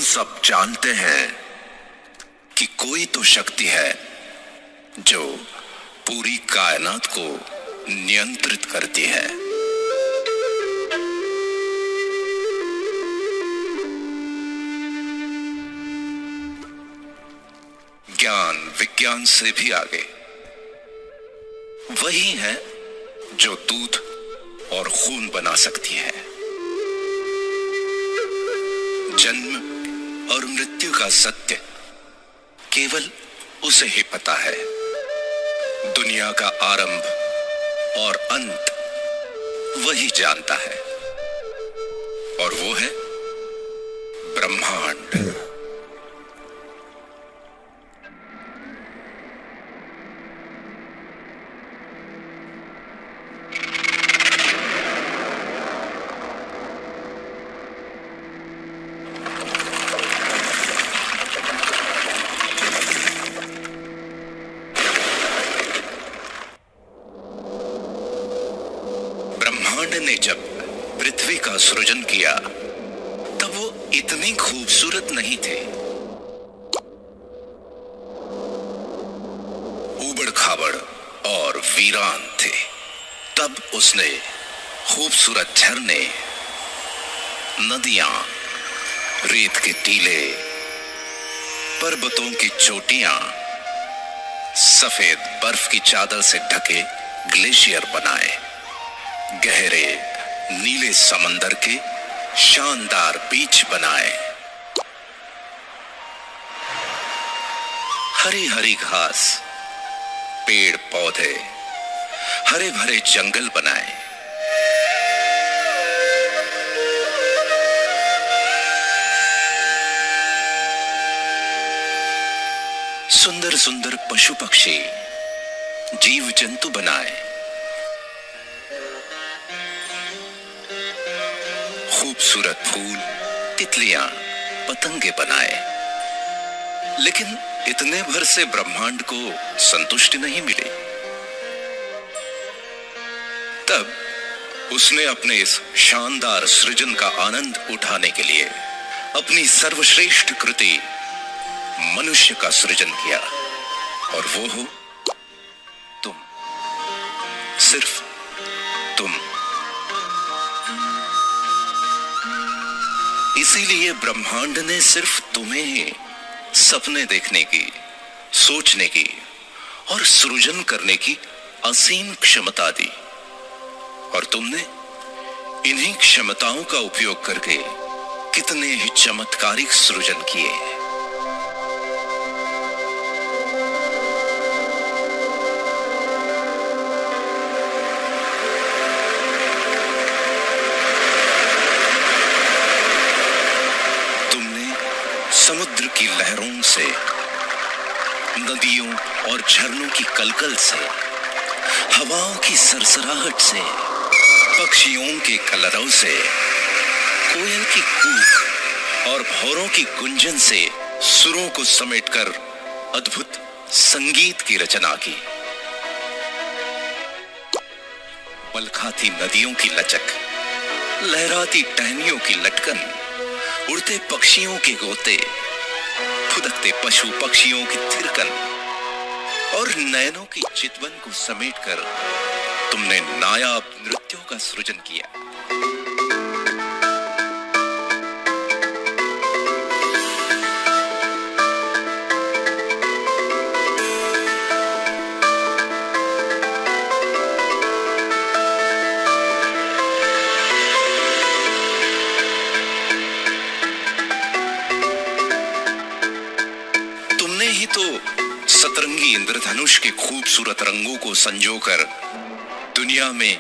सब जानते हैं कि कोई तो शक्ति है जो पूरी कायनात को नियंत्रित करती है। ज्ञान विज्ञान से भी आगे। वही है जो दूध और खून बना सकती है। जन्म और मृत्यु का सत्य केवल उसे ही पता है। दुनिया का आरंभ और अंत वही जानता है, और वो है ब्रह्मांड। ब्रह्मांड ने जब पृथ्वी का सृजन किया तब वो इतनी खूबसूरत नहीं थे। ऊबड़ खाबड़ और वीरान थे। तब उसने खूबसूरत झरने, नदियां, रेत के टीले, पर्वतों की चोटियां, सफेद बर्फ की चादर से ढके ग्लेशियर बनाए, गहरे नीले समंदर के शानदार बीच बनाए, हरी हरी घास, पेड़ पौधे, हरे भरे जंगल बनाए। सुंदर सुंदर पशु पक्षी, जीव जंतु बनाए। खूबसूरत फूल, तितलियां, पतंगे बनाए। लेकिन इतने भर से ब्रह्मांड को संतुष्टि नहीं मिली। तब उसने अपने इस शानदार सृजन का आनंद उठाने के लिए अपनी सर्वश्रेष्ठ कृति मनुष्य का सृजन किया, और वो हो तुम, सिर्फ तुम। इसीलिए ब्रह्मांड ने सिर्फ तुम्हें ही सपने देखने की, सोचने की और सृजन करने की असीम क्षमता दी, और तुमने इन्हीं क्षमताओं का उपयोग करके कितने ही चमत्कारिक सृजन किए। समुद्र की लहरों से, नदियों और झरनों की कलकल से, हवाओं की सरसराहट से, पक्षियों के कलरव से, कोयल की कूक और भौरों की गुंजन से सुरों को समेटकर अद्भुत संगीत की रचना की। बलखाती नदियों की लचक, लहराती टहनियों की लटकन, उड़ते पक्षियों के गोते, फुदकते पशु पक्षियों की थिरकन और नयनों की चितवन को समेटकर तुमने नायाब नृत्यों का सृजन किया। ही तो सतरंगी इंद्रधनुष के खूबसूरत रंगों को संजोकर दुनिया में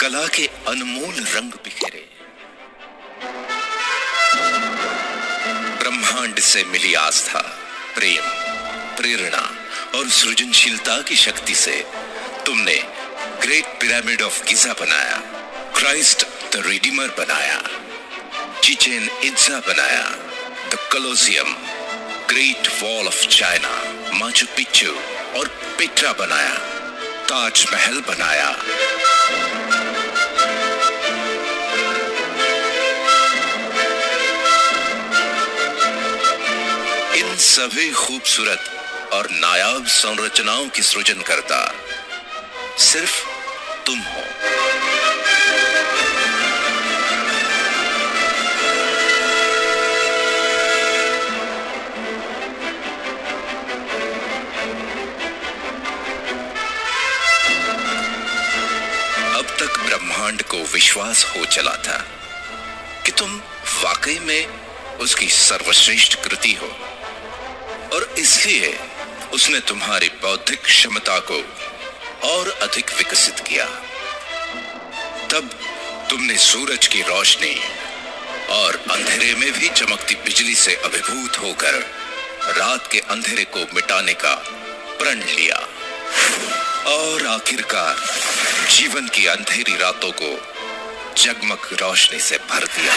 कला के अनमोल रंग बिखेरे। ब्रह्मांड से मिली आस्था, प्रेम, प्रेरणा और सृजनशीलता की शक्ति से तुमने ग्रेट पिरामिड ऑफ गिजा बनाया, क्राइस्ट द रिडीमर बनाया, चिचेन इट्जा बनाया, the Colosseum, great wall of China, Machu Picchu और पेट्रा बनाया, ताजमहल बनाया। सभी खूबसूरत और नायाब संरचनाओं की सृजन करता सिर्फ तुम हो। अब तक ब्रह्मांड को विश्वास हो चला था कि तुम वाकई में उसकी सर्वश्रेष्ठ कृति हो, और इसलिए उसने तुम्हारी बौद्धिक क्षमता को और अधिक विकसित किया। तब तुमने सूरज की रोशनी और अंधेरे में भी चमकती बिजली से अभिभूत होकर रात के अंधेरे को मिटाने का प्रण लिया, और आखिरकार जीवन की अंधेरी रातों को जगमग रोशनी से भर दिया।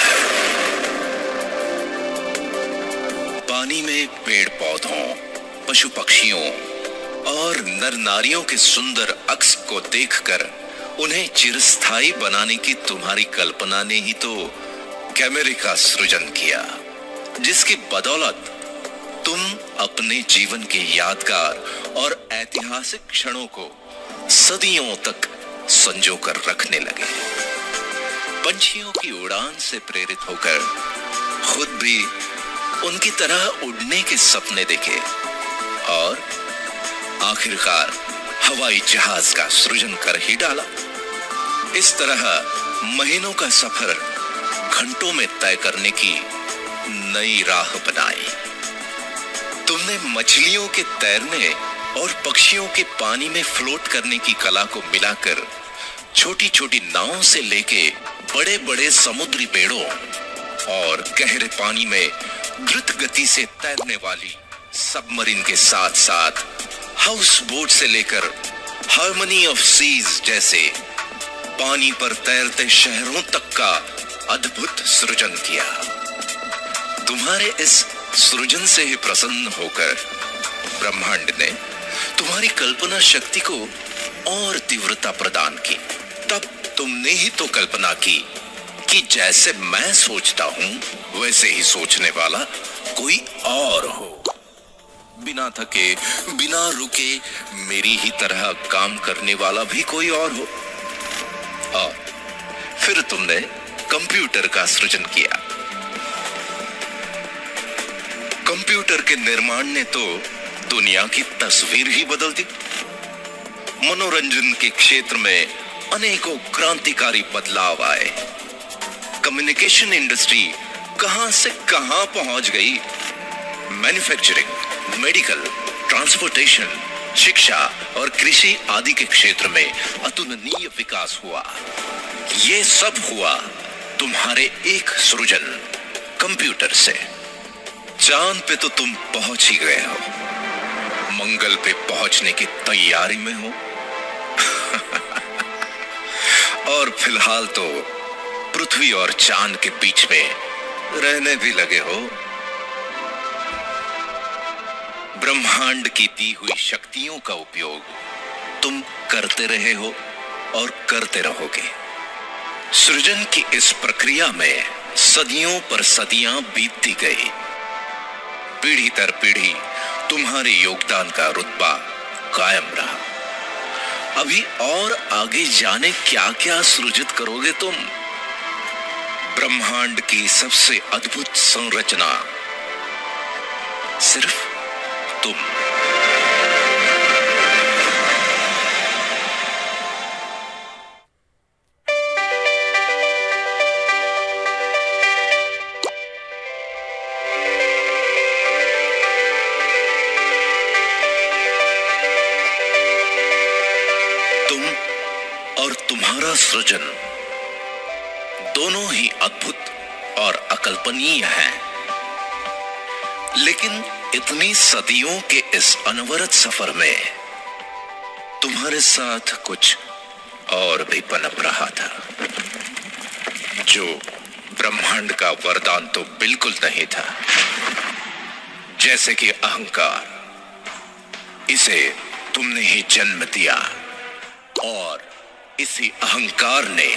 पानी में पेड़ पौधों, पशु पक्षियों और नर नारियों के सुंदर अक्स को देखकर उन्हें चिरस्थायी बनाने की तुम्हारी कल्पना ने ही तो कैमरे का सृजन किया, जिसकी बदौलत तुम अपने जीवन के यादगार और ऐतिहासिक क्षणों को सदियों तक संजो कर रखने लगे। पंछियों की उड़ान से प्रेरित होकर खुद भी उनकी तरह उड़ने के सपने देखे, और आखिरकार हवाई जहाज का सृजन कर ही डाला। इस तरह महीनों का सफर घंटों में तय करने की नई राह बनाई। तुमने मछलियों के तैरने और पक्षियों के पानी में फ्लोट करने की कला को मिलाकर छोटी छोटी नावों से लेके बड़े बड़े समुद्री पेड़ों और गहरे पानी में द्रुत गति से तैरने वाली सबमरीन के साथ साथ हाउस बोट से लेकर हार्मनी ऑफ सीज जैसे पानी पर तैरते शहरों तक का अद्भुत सृजन किया। तुम्हारे इस सृजन से ही प्रसन्न होकर ब्रह्मांड ने तुम्हारी कल्पना शक्ति को और तीव्रता प्रदान की। तब तुमने ही तो कल्पना की कि जैसे मैं सोचता हूं वैसे ही सोचने वाला कोई और हो, बिना थके बिना रुके मेरी ही तरह काम करने वाला भी कोई और हो। और फिर तुमने कंप्यूटर का सृजन किया। कंप्यूटर के निर्माण ने तो दुनिया की तस्वीर ही बदल दी। मनोरंजन के क्षेत्र में अनेकों क्रांतिकारी बदलाव आए। कम्युनिकेशन इंडस्ट्री कहां से कहां पहुंच गई। मैन्युफैक्चरिंग, मेडिकल, ट्रांसपोर्टेशन, शिक्षा और कृषि आदि के क्षेत्र में अतुलनीय विकास हुआ। ये सब हुआ तुम्हारे एक सृजन कंप्यूटर से। चांद पे तो तुम पहुंच ही गए हो, मंगल पे पहुंचने की तैयारी में हो और फिलहाल तो पृथ्वी और चांद के बीच में रहने भी लगे हो। ब्रह्मांड की दी हुई शक्तियों का उपयोग तुम करते रहे हो और करते रहोगे। सृजन की इस प्रक्रिया में सदियों पर सदियां बीतती गई। पीढ़ी दर पीढ़ी तुम्हारे योगदान का रुतबा कायम रहा। अभी और आगे जाने क्या क्या सृजित करोगे तुम। ब्रह्मांड की सबसे अद्भुत संरचना सिर्फ तुम। तुम और तुम्हारा सृजन दोनों ही अद्भुत और अकल्पनीय हैं, लेकिन इतनी सदियों के इस अनवरत सफर में तुम्हारे साथ कुछ और भी पनप रहा था, जो ब्रह्मांड का वरदान तो बिल्कुल नहीं था। जैसे कि अहंकार, इसे तुमने ही जन्म दिया और इसी अहंकार ने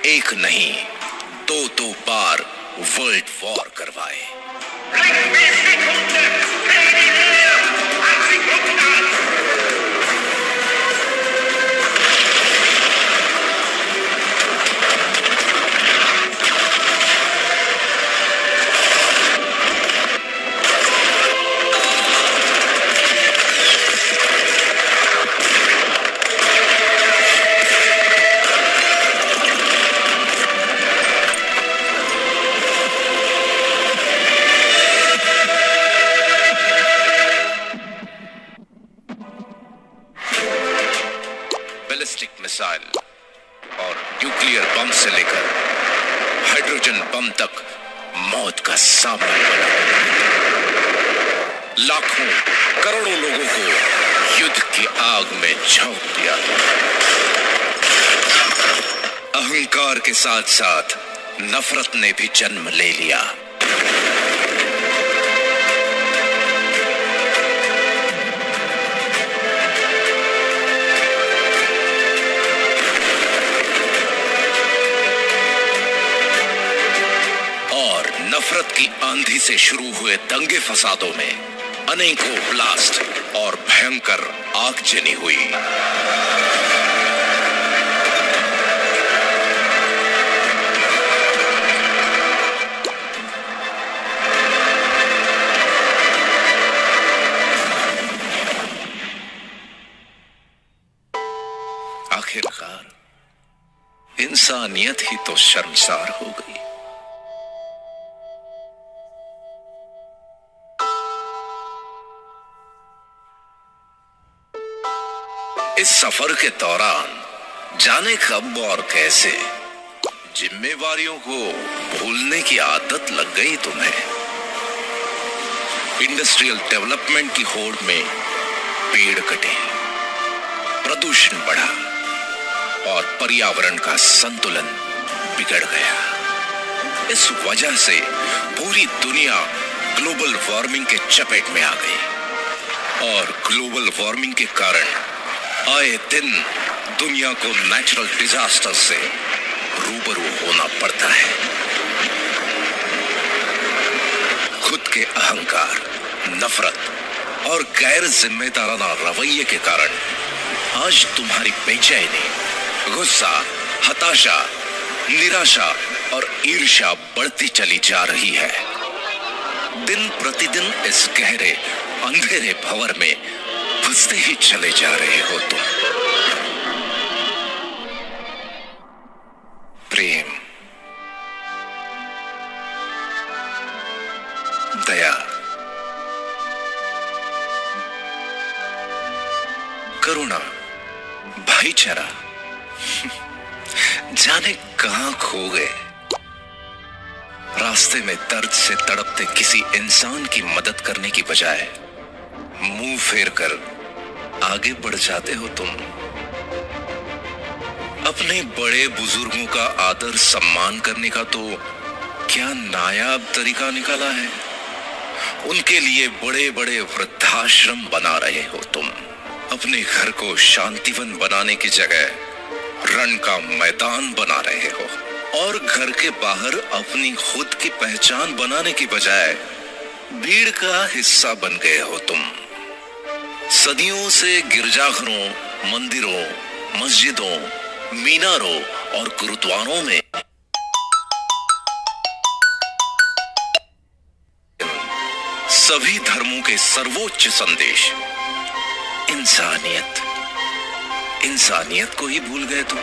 एक नहीं दो बार वर्ल्ड वॉर करवाए। बैलिस्टिक मिसाइल और न्यूक्लियर बम से लेकर हाइड्रोजन बम तक मौत का सामान बना। लाखों करोड़ों लोगों को युद्ध की आग में झोंक दिया। अहंकार के साथ साथ नफरत ने भी जन्म ले लिया। नफरत की आंधी से शुरू हुए दंगे फसादों में अनेकों ब्लास्ट और भयंकर आगजनी हुई। आखिरकार इंसानियत ही तो शर्मसार हो गई। इस सफर के दौरान जाने कब और कैसे जिम्मेवारियों को भूलने की आदत लग गई तुम्हें। इंडस्ट्रियल डेवलपमेंट की होड़ में पेड़ कटे, प्रदूषण बढ़ा और पर्यावरण का संतुलन बिगड़ गया। इस वजह से पूरी दुनिया ग्लोबल वार्मिंग के चपेट में आ गई और ग्लोबल वार्मिंग के कारण आए दिन दुनिया को नेचुरल डिजास्टर से रूबरू होना पड़ता है। खुद के अहंकार, नफरत और गैर जिम्मेदाराना रवैये के कारण आज तुम्हारी बेचैनी, गुस्सा, हताशा, निराशा और ईर्ष्या बढ़ती चली जा रही है। दिन प्रतिदिन इस गहरे अंधेरे भंवर में फंसते ही चले जा रहे हो तुम। प्रेम, दया, करुणा, भाईचारा जाने कहां खो गए। रास्ते में दर्द से तड़पते किसी इंसान की मदद करने की बजाय मुंह फेर कर आगे बढ़ जाते हो तुम। अपने बड़े बुजुर्गों का आदर सम्मान करने का तो क्या नायाब तरीका निकाला है। उनके लिए बड़े बड़े वृद्धाश्रम बना रहे हो तुम। अपने घर को शांतिवन बनाने की जगह रण का मैदान बना रहे हो और घर के बाहर अपनी खुद की पहचान बनाने की बजाय भीड़ का हिस्सा बन गए हो तुम। सदियों से गिरजाघरों, मंदिरों, मस्जिदों, मीनारों और गुरुद्वारों में सभी धर्मों के सर्वोच्च संदेश इंसानियत, इंसानियत को ही भूल गए तुम।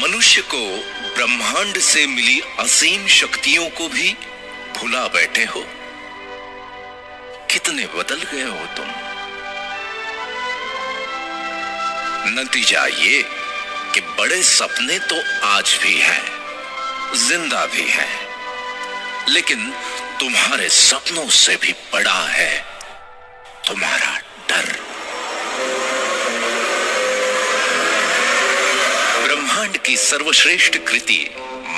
मनुष्य को ब्रह्मांड से मिली असीम शक्तियों को भी भुला बैठे हो। कितने बदल गए हो तुम। नतीजा ये कि बड़े सपने तो आज भी हैं, जिंदा भी हैं, लेकिन तुम्हारे सपनों से भी बड़ा है तुम्हारा डर। ब्रह्मांड की सर्वश्रेष्ठ कृति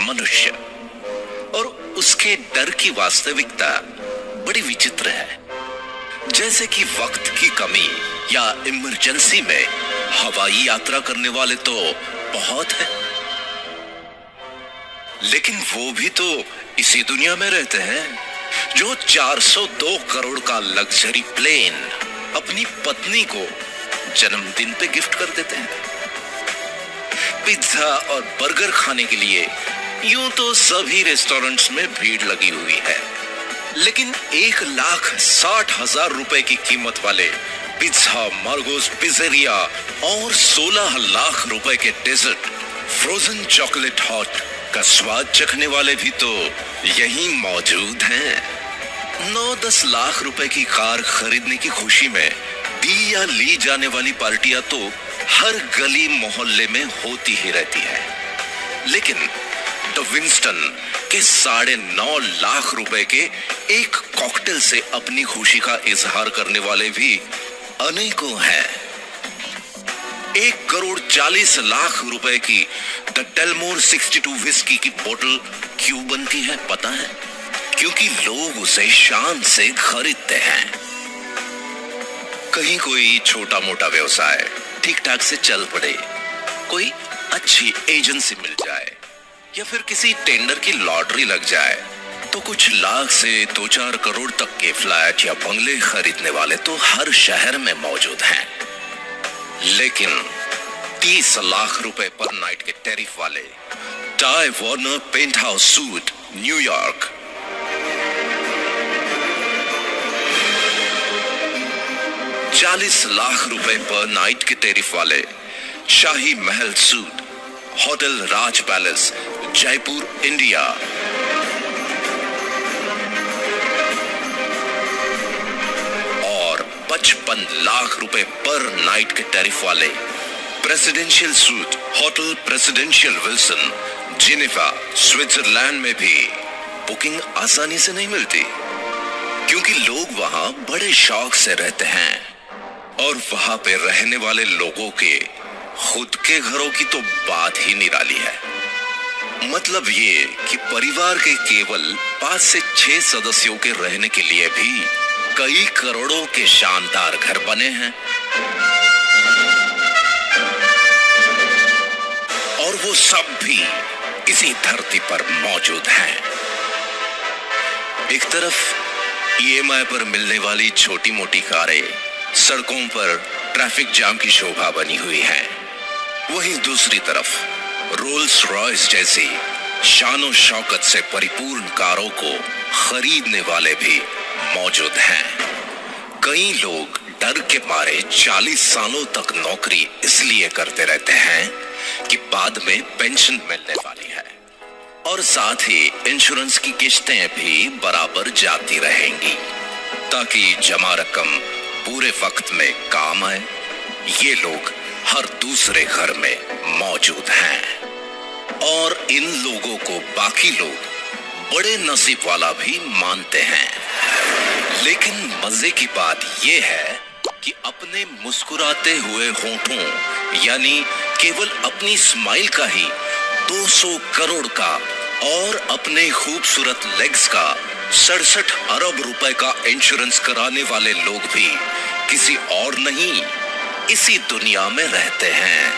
मनुष्य और उसके डर की वास्तविकता बड़ी विचित्र है। जैसे कि वक्त की कमी या इमरजेंसी में हवाई यात्रा करने वाले तो बहुत है, लेकिन वो भी तो इसी दुनिया में रहते हैं जो 402 करोड़ का लग्जरी प्लेन अपनी पत्नी को जन्मदिन पे गिफ्ट कर देते हैं। पिज्जा और बर्गर खाने के लिए यूं तो सभी रेस्टोरेंट्स में भीड़ लगी हुई है, लेकिन 1,60,000 रुपए की कीमत वाले पिज्जा, मार्गोस पिज़्ज़ेरिया और 16 लाख रुपए के डेजर्ट, फ्रोजन चॉकलेट हॉट का स्वाद चखने वाले भी तो यहीं मौजूद हैं। 9-10 लाख रुपए की कार खरीदने की खुशी में दी या ली जाने वाली पार्टियां तो हर गली मोहल्ले में होती ही रहती है, लेकिन द विंस्टन के 9.5 लाख रुपए के एक कॉकटेल से अपनी खुशी का इजहार करने वाले भी अनेकों हैं। 1,40,00,000 रुपए की द डेलमोर 62 विस्की की बोतल क्यों बनती है पता है? क्योंकि लोग उसे शान से खरीदते हैं। कहीं कोई छोटा मोटा व्यवसाय ठीक ठाक से चल पड़े, कोई अच्छी एजेंसी मिल जाए या फिर किसी टेंडर की लॉटरी लग जाए तो कुछ लाख से 2-4 करोड़ तक के फ्लैट या बंगले खरीदने वाले तो हर शहर में मौजूद हैं। लेकिन 30 लाख रुपए पर नाइट के टैरिफ वाले Ty Warner penthouse suite New York, 40 lakh रुपए पर नाइट के टैरिफ वाले Shahi Mahal suite hotel Raj palace Jaipur India, और 55 लाख रुपए पर नाइट के टैरिफ वाले presidential suite hotel presidential Wilson Geneva Switzerland में भी बुकिंग आसानी से नहीं मिलती, क्योंकि लोग वहां बड़े शौक से रहते हैं और वहां पे रहने वाले लोगों के खुद के घरों की तो बात ही निराली है। मतलब ये कि परिवार के केवल 5 से 6 सदस्यों के रहने के लिए भी कई करोड़ों के शानदार घर बने हैं, और वो सब भी इसी धरती पर मौजूद हैं। एक तरफ ईएमआई पर मिलने वाली छोटी मोटी कारें सड़कों पर ट्रैफिक जाम की शोभा बनी हुई है, वहीं दूसरी तरफ रोल्स रॉयस जैसी शानो शौकत से परिपूर्ण कारों को खरीदने वाले भी मौजूद हैं। कई लोग डर के मारे 40 सालों तक नौकरी इसलिए करते रहते हैं कि बाद में पेंशन मिलने वाली है, और साथ ही इंश्योरेंस की किश्तें भी बराबर जाती रहेंगी ताकि जमा रकम पूरे वक्त में काम आए। ये लोग हर दूसरे घर में मौजूद हैं, और इन लोगों को बाकी लोग बड़े नसीब वाला भी मानते हैं। लेकिन मजे की बात यह है कि अपने मुस्कुराते हुए होंठों यानी केवल अपनी स्माइल का ही 200 करोड़ का और अपने खूबसूरत लेग्स का 67 अरब रुपए का इंश्योरेंस कराने वाले लोग भी किसी और नहीं इसी दुनिया में रहते हैं।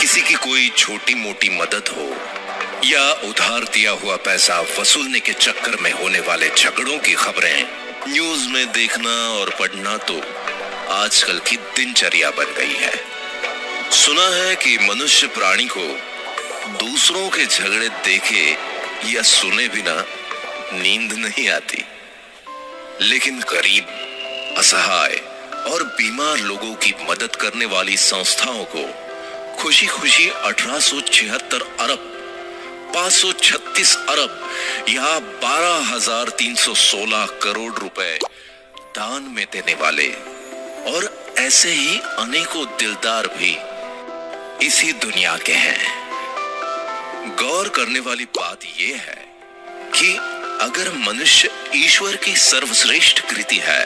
किसी की कोई छोटी मोटी मदद हो या उधार दिया हुआ पैसा वसूलने के चक्कर में होने वाले झगड़ों की खबरें न्यूज में देखना और पढ़ना तो आजकल की दिनचर्या बन गई है। सुना है कि मनुष्य प्राणी को दूसरों के झगड़े देखे या सुने बिना नींद नहीं आती, लेकिन गरीब, असहाय और बीमार लोगों की मदद करने वाली संस्थाओं को खुशी खुशी 1876 अरब 536 अरब या 12,316 करोड़ रुपए दान में देने वाले और ऐसे ही अनेकों दिलदार भी इसी दुनिया के हैं। गौर करने वाली बात यह है कि अगर मनुष्य ईश्वर की सर्वश्रेष्ठ कृति है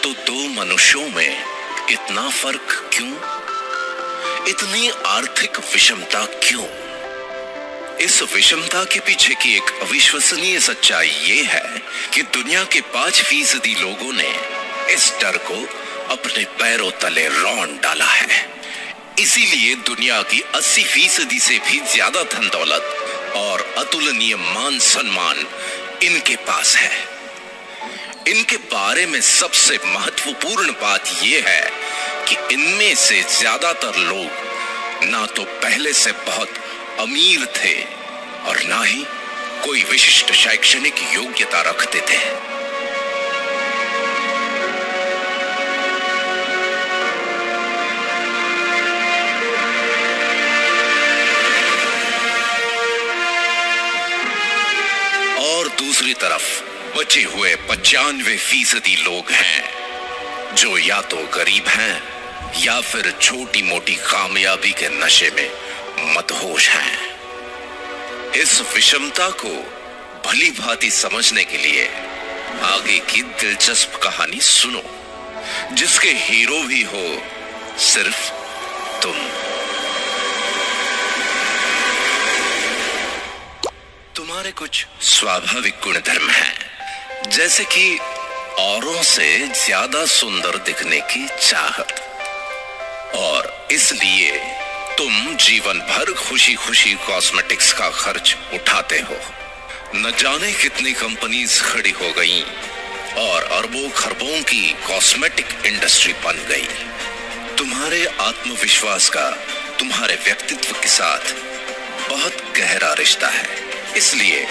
तो दो मनुष्यों में इतना फर्क क्यों, इतनी आर्थिक विषमता क्यों? इस विषमता के पीछे की एक अविश्वसनीय सच्चाई ये है कि दुनिया के 5% लोगों ने इस डर को अपने पैरों तले रौंद डाला है। इसीलिए दुनिया की 80% से भी ज्यादा धन दौलत और अतुलनीय मान सम्मान इनके पास है। इनके बारे में सबसे महत्वपूर्ण बात यह है कि इनमें से ज्यादातर लोग ना तो पहले से बहुत अमीर थे और ना ही कोई विशिष्ट शैक्षणिक योग्यता रखते थे। और दूसरी तरफ बचे हुए 95% लोग हैं जो या तो गरीब हैं या फिर छोटी मोटी कामयाबी के नशे में मदहोश हैं। इस विषमता को भली भांति समझने के लिए आगे की दिलचस्प कहानी सुनो, जिसके हीरो भी हो सिर्फ तुम। तुम्हारे कुछ स्वाभाविक गुणधर्म हैं, जैसे कि औरों से ज्यादा सुंदर दिखने की चाहत, और इसलिए तुम जीवन भर खुशी खुशी कॉस्मेटिक्स का खर्च उठाते हो। न जाने कितनी कंपनीज खड़ी हो गईं और अरबों खरबों की कॉस्मेटिक इंडस्ट्री बन गई। तुम्हारे आत्मविश्वास का तुम्हारे व्यक्तित्व के साथ बहुत गहरा रिश्ता है, इसलिए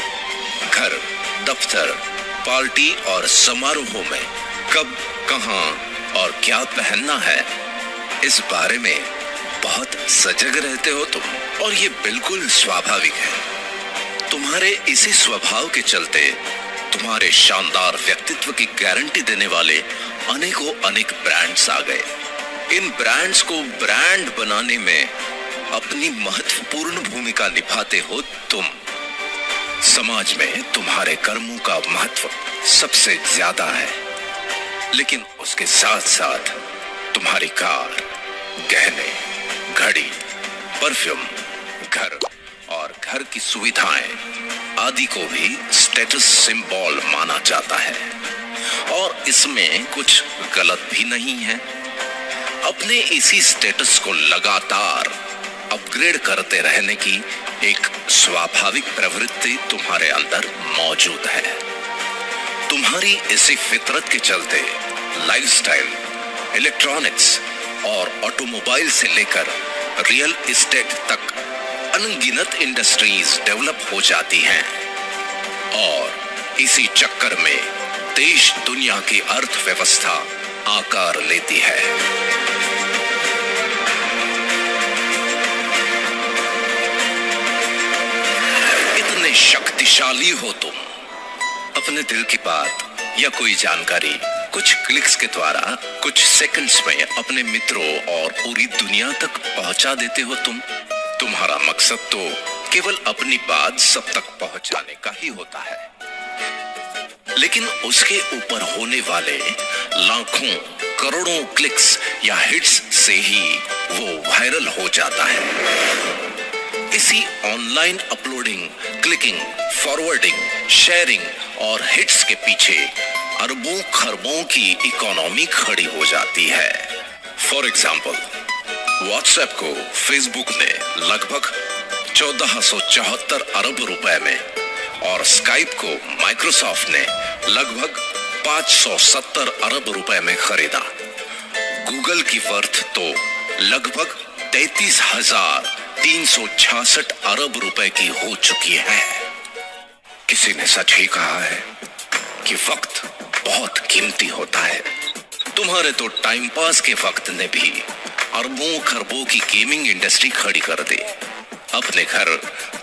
घर, दफ्तर, पार्टी और समारोहों में कब, कहां और क्या पहनना है, इस बारे में बहुत सजग रहते हो तुम, और ये बिल्कुल स्वाभाविक है। तुम्हारे इसी स्वभाव के चलते तुम्हारे शानदार व्यक्तित्व की गारंटी देने वाले अनेकों अनेक ब्रांड्स आ गए। इन ब्रांड्स को ब्रांड बनाने में अपनी महत्वपूर्ण भूमिका निभाते हो तुम। समाज में तुम्हारे कर्मों का महत्व सबसे ज्यादा है, लेकिन उसके साथ साथ तुम्हारी कार, गहने, घड़ी, परफ्यूम, घर और घर की सुविधाएं आदि को भी स्टेटस सिंबल माना जाता है, और इसमें कुछ गलत भी नहीं है। अपने इसी स्टेटस को लगातार अपग्रेड करते रहने की एक स्वाभाविक प्रवृत्ति तुम्हारे अंदर मौजूद है। तुम्हारी इसी फितरत के चलते लाइफस्टाइल, इलेक्ट्रॉनिक्स और ऑटोमोबाइल से लेकर रियल एस्टेट तक अनगिनत इंडस्ट्रीज डेवलप हो जाती हैं, और इसी चक्कर में देश दुनिया की अर्थव्यवस्था आकार लेती है। इतने शक्तिशाली हो तुम, अपने दिल की बात या कोई जानकारी कुछ क्लिक्स के द्वारा कुछ सेकंड्स में अपने मित्रों और पूरी दुनिया तक पहुंचा देते हो तुम। तुम्हारा मकसद तो केवल अपनी बात सब तक पहुंचाने का ही होता है, लेकिन उसके ऊपर होने वाले लाखों करोड़ों क्लिक्स या हिट्स से ही वो वायरल हो जाता है। इसी online uploading, clicking, forwarding, sharing और हिट्स के पीछे अरबों खरबों की इकोनॉमी खड़ी हो जाती है। फॉर एग्जाम्पल, व्हाट्सएप को फेसबुक ने लगभग 1474 अरब रुपए में और स्काइप को माइक्रोसॉफ्ट ने लगभग 570 अरब रुपए में खरीदा। गूगल की वर्थ तो लगभग 33,366 अरब रुपए की हो चुकी है। किसी ने सच ही कहा है कि वक्त बहुत कीमती होता है। तुम्हारे तो टाइम पास के वक्त ने भी अरबों खरबों की गेमिंग इंडस्ट्री खड़ी कर दी। अपने घर,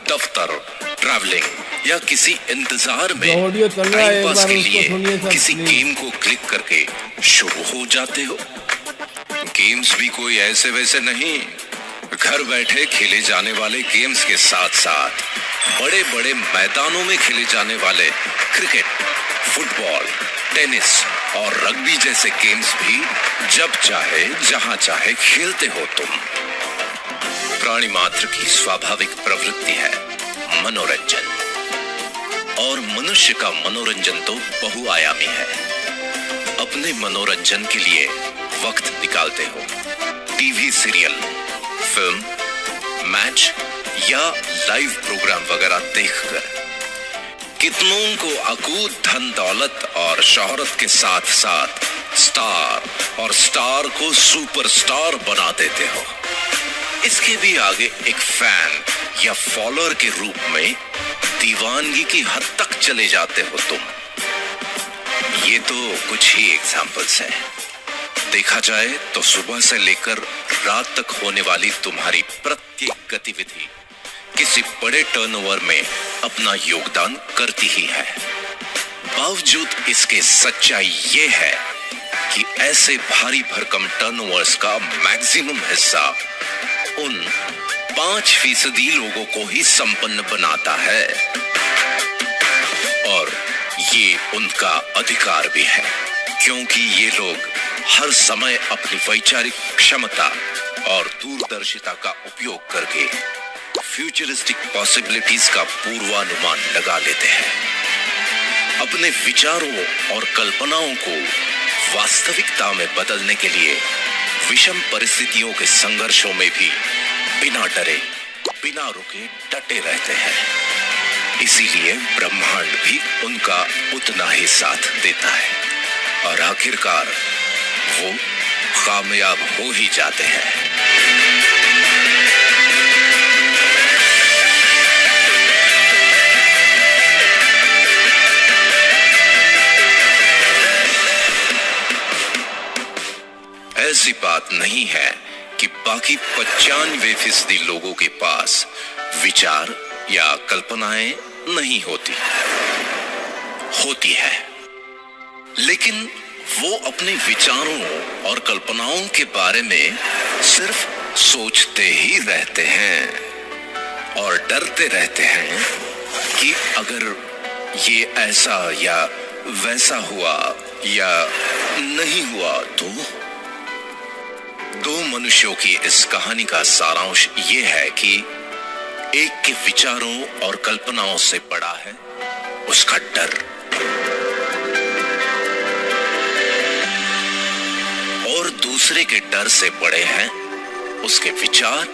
दफ्तर, ट्रैवलिंग या किसी इंतजार में टाइम पास के लिए किसी गेम को क्लिक करके शुरू हो जाते हो। गेम्स भी कोई ऐसे वैसे नहीं, घर बैठे खेले जाने वाले गेम्स के साथ साथ बड़े बड़े मैदानों में खेले जाने वाले क्रिकेट, फुटबॉल, टेनिस और रग्बी जैसे गेम्स भी जब चाहे जहां चाहे खेलते हो तुम। प्राणी मात्र की स्वाभाविक प्रवृत्ति है मनोरंजन, और मनुष्य का मनोरंजन तो बहुआयामी है। अपने मनोरंजन के लिए वक्त निकालते हो टीवी सीरियल, फिल्म, मैच या लाइव प्रोग्राम वगैरह देखकर कितनों को अकूत धन दौलत और शोहरत के साथ साथ स्टार और स्टार को सुपरस्टार बना देते हो। इसके भी आगे एक फैन या फॉलोअर के रूप में दीवानगी की हद तक चले जाते हो तुम। ये तो कुछ ही एग्जाम्पल्स हैं। देखा जाए तो सुबह से लेकर रात तक होने वाली तुम्हारी प्रत्येक गतिविधि किसी बड़े टर्नओवर में अपना योगदान करती ही है। बावजूद इसके सच्चाई ये है कि ऐसे भारी भरकम टर्नओवर्स का मैक्सिमम हिस्सा उन 5% लोगों को ही संपन्न बनाता है, और ये उनका अधिकार भी है, क्योंकि ये लोग हर समय अपनी वैचारिक क्षमता और दूरदर्शिता का उपयोग करके फ्यूचरिस्टिक पॉसिबिलिटीज का पूर्वानुमान लगा लेते हैं। अपने विचारों और कल्पनाओं को वास्तविकता में बदलने के लिए विषम परिस्थितियों के संघर्षों में भी बिना डरे बिना रुके डटे रहते हैं। इसीलिए ब्रह्मांड भी उनका उतना ही साथ देता है और आखिरकार वो कामयाब हो ही जाते हैं। ऐसी बात नहीं है कि बाकी 95% लोगों के पास विचार या कल्पनाएं नहीं होती है, लेकिन वो अपने विचारों और कल्पनाओं के बारे में सिर्फ सोचते ही रहते हैं और डरते रहते हैं कि अगर ये ऐसा या वैसा हुआ या नहीं हुआ तो। दो मनुष्यों की इस कहानी का सारांश ये है कि एक के विचारों और कल्पनाओं से बड़ा है उसका डर, और दूसरे के डर से बड़े हैं उसके विचार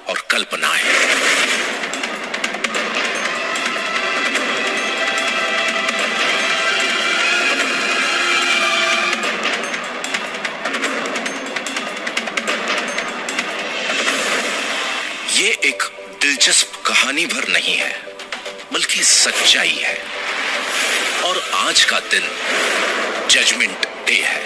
और कल्पनाएं। ये एक दिलचस्प कहानी भर नहीं है, बल्कि सच्चाई है, और आज का दिन जजमेंट डे है।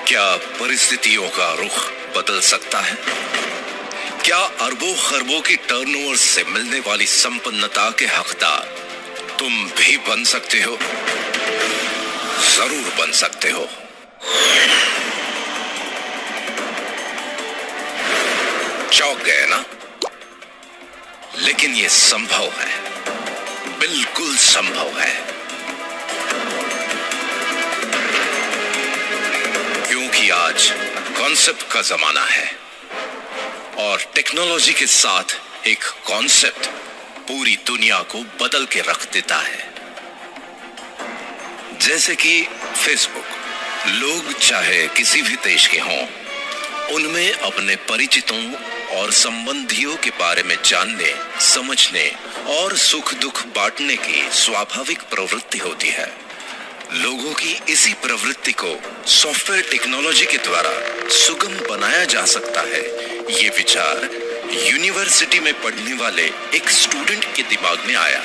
क्या परिस्थितियों का रुख बदल सकता है? क्या अरबों खरबों की टर्नओवर से मिलने वाली संपन्नता के हकदार तुम भी बन सकते हो? जरूर बन सकते हो। चौंक गए ना? लेकिन यह संभव है, बिल्कुल संभव है, क्योंकि आज कॉन्सेप्ट का जमाना है और टेक्नोलॉजी के साथ एक कॉन्सेप्ट पूरी दुनिया को बदल के रख देता है। जैसे कि फेसबुक। लोग चाहे किसी भी देश के हों, उनमें अपने परिचितों और संबंधियों के बारे में जानने, समझने और सुख दुख बांटने की स्वाभाविक प्रवृत्ति होती है। लोगों की इसी प्रवृत्ति को सॉफ्टवेयर टेक्नोलॉजी के द्वारा सुगम बनाया जा सकता है। ये विचार यूनिवर्सिटी में पढ़ने वाले एक स्टूडेंट के दिमाग में आया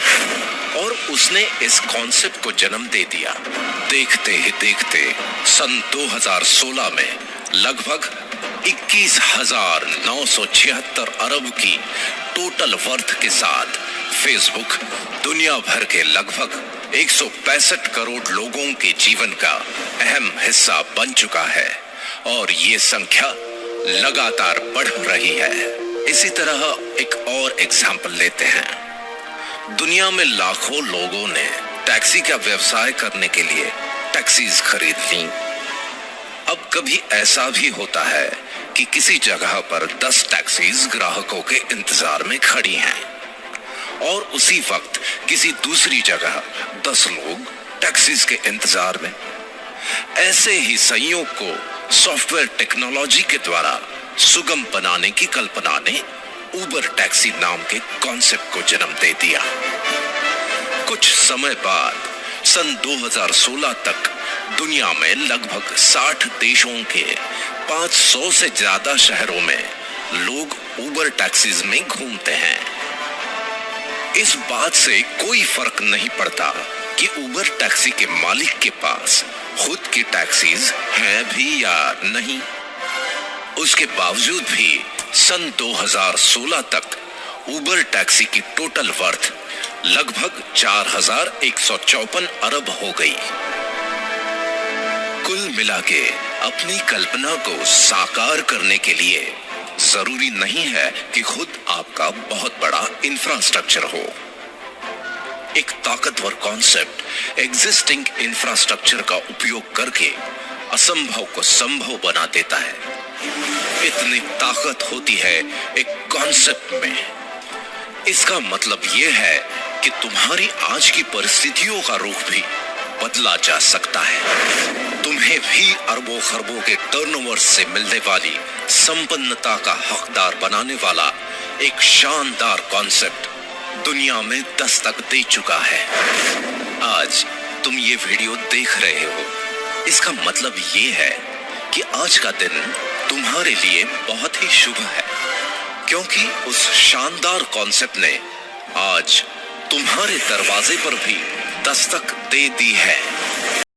और उसने इस कॉन्सेप्ट को जन्म दे दिया। देखते ही देखते सन 2016 में लगभग 21,976 अरब की टोटल वर्थ के साथ फेसबुक दुनिया भर के लगभग 165 करोड़ लोगों के जीवन का अहम हिस्सा बन चुका है और ये संख्या लगातार बढ़ रही है। इसी तरह एक और एग्जाम्पल लेते हैं। दुनिया में लाखों लोगों ने टैक्सी का व्यवसाय करने के लिए टैक्सीज खरीद ली। अब कभी ऐसा भी होता है कि किसी जगह पर 10 टैक्सीज ग्राहकों के इंतजार में खड़ी हैं और उसी वक्त किसी दूसरी जगह 10 लोग टैक्सीज के इंतजार में। ऐसे ही संयोग को सॉफ्टवेयर टेक्नोलॉजी के द्वारा सुगम बनाने की कल्पना ने उबर टैक्सी नाम के कॉन्सेप्ट को जन्म दे दिया। कुछ समय बाद सन 2016 तक दुनिया में लगभग 60 देशों के 500 से ज्यादा शहरों में लोग उबर टैक्सीज में घूमते हैं। इस बात से कोई फर्क नहीं पड़ता कि उबर टैक्सी के मालिक के पास खुद की टैक्सीज हैं भी या नहीं। उसके बावजूद भी सन 2016 तक उबर टैक्सी की टोटल वर्थ लगभग 4,154 अरब हो गई। कुल मिला के अपनी कल्पना को साकार करने के लिए जरूरी नहीं है कि खुद आपका बहुत बड़ा इंफ्रास्ट्रक्चर हो। एक ताकतवर कॉन्सेप्ट एग्जिस्टिंग इंफ्रास्ट्रक्चर का उपयोग करके असंभव को संभव बना देता है। इतनी ताकत होती है एक कॉन्सेप्ट में। इसका मतलब यह है कि तुम्हारी आज की परिस्थितियों का रुख भी बदला जा सकता है। तुम्हें भी अरबों खरबों के टर्नओवर से मिलने वाली संपन्नता का हकदार बनाने वाला एक शानदार कॉन्सेप्ट दुनिया में दस्तक दे चुका है। आज तुम ये वीडियो देख रहे हो, इसका मतलब ये है कि आज का दिन तुम्हारे लिए बहुत ही शुभ है, क्योंकि उस शानदार कॉन्सेप्ट ने आज तुम्हारे दरवाजे पर भी दस्तक दे दी है।